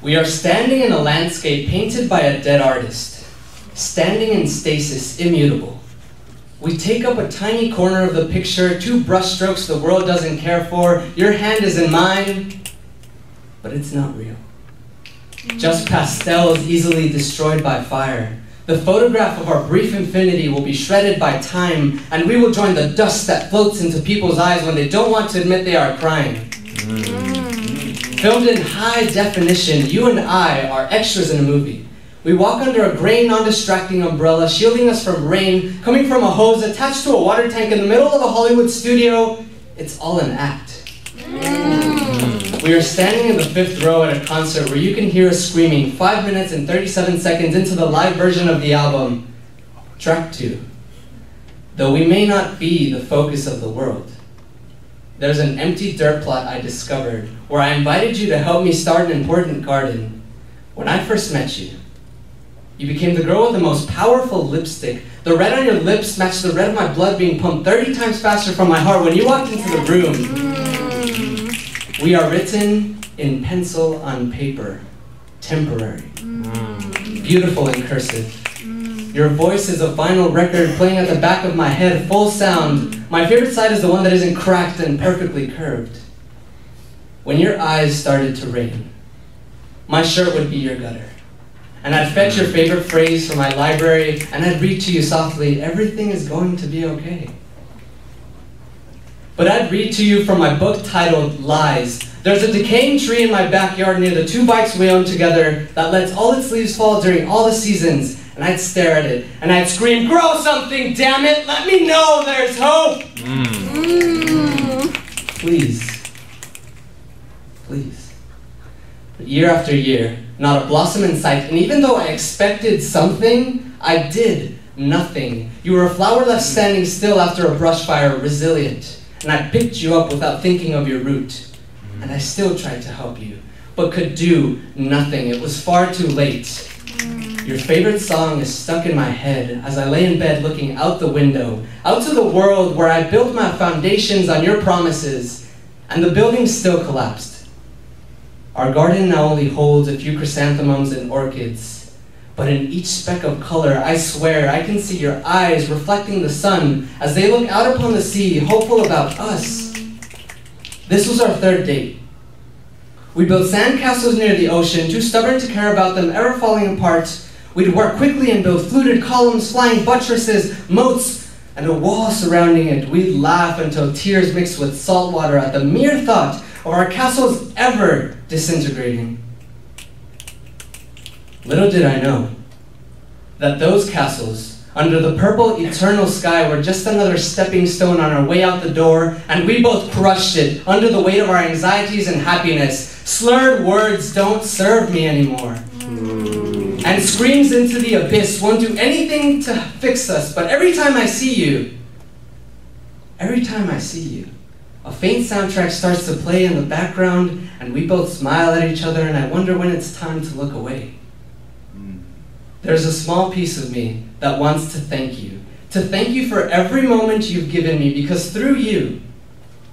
We are standing in a landscape painted by a dead artist, standing in stasis, immutable. We take up a tiny corner of the picture, 2 brushstrokes the world doesn't care for, your hand is in mine, but it's not real. Just pastels easily destroyed by fire. The photograph of our brief infinity will be shredded by time, and we will join the dust that floats into people's eyes when they don't want to admit they are crying. Filmed in high definition, you and I are extras in a movie. We walk under a gray, non-distracting umbrella, shielding us from rain, coming from a hose attached to a water tank in the middle of a Hollywood studio. It's all an act. We are standing in the 5th row at a concert where you can hear us screaming 5 minutes and 37 seconds into the live version of the album, track 2. Though we may not be the focus of the world, there's an empty dirt plot I discovered where I invited you to help me start an important garden. When I first met you, you became the girl with the most powerful lipstick. The red on your lips matched the red of my blood being pumped 30 times faster from my heart when you walked into the room. We are written in pencil on paper, temporary, beautiful in cursive. Your voice is a vinyl record playing at the back of my head, full sound. My favorite side is the one that isn't cracked and perfectly curved. When your eyes started to rain, my shirt would be your gutter. And I'd fetch your favorite phrase from my library, and I'd read to you softly, everything is going to be okay. But I'd read to you from my book titled Lies. There's a decaying tree in my backyard near the 2 bikes we own together that lets all its leaves fall during all the seasons. And I'd stare at it, and I'd scream, grow something, damn it! Let me know there's hope! Please. Please. But year after year, not a blossom in sight, and even though I expected something, I did nothing. You were a flower left standing still after a brush fire, resilient. And I picked you up without thinking of your root. And I still tried to help you, but could do nothing. It was far too late. Your favorite song is stuck in my head as I lay in bed looking out the window, out to the world where I built my foundations on your promises, and the building still collapsed. Our garden now only holds a few chrysanthemums and orchids, but in each speck of color, I swear I can see your eyes reflecting the sun as they look out upon the sea, hopeful about us. This was our 3rd date. We built sandcastles near the ocean, too stubborn to care about them ever falling apart. We'd work quickly and build fluted columns, flying buttresses, moats, and a wall surrounding it. We'd laugh until tears mixed with salt water at the mere thought of our castles ever disintegrating. Little did I know that those castles, under the purple eternal sky, were just another stepping stone on our way out the door, and we both crushed it under the weight of our anxieties and happiness. Slurred words don't serve me anymore. And screams into the abyss won't do anything to fix us, but every time I see you, a faint soundtrack starts to play in the background, and we both smile at each other, and I wonder when it's time to look away. There's a small piece of me that wants to thank you for every moment you've given me, because through you,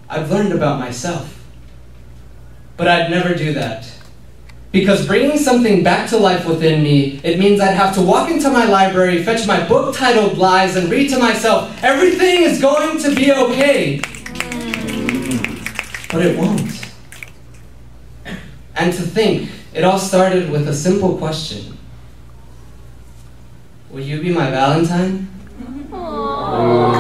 I've learned about myself. But I'd never do that. Because bringing something back to life within me, it means I'd have to walk into my library, fetch my book titled Lies, and read to myself, everything is going to be okay. But it won't. And to think, it all started with a simple question. Will you be my Valentine? Aww.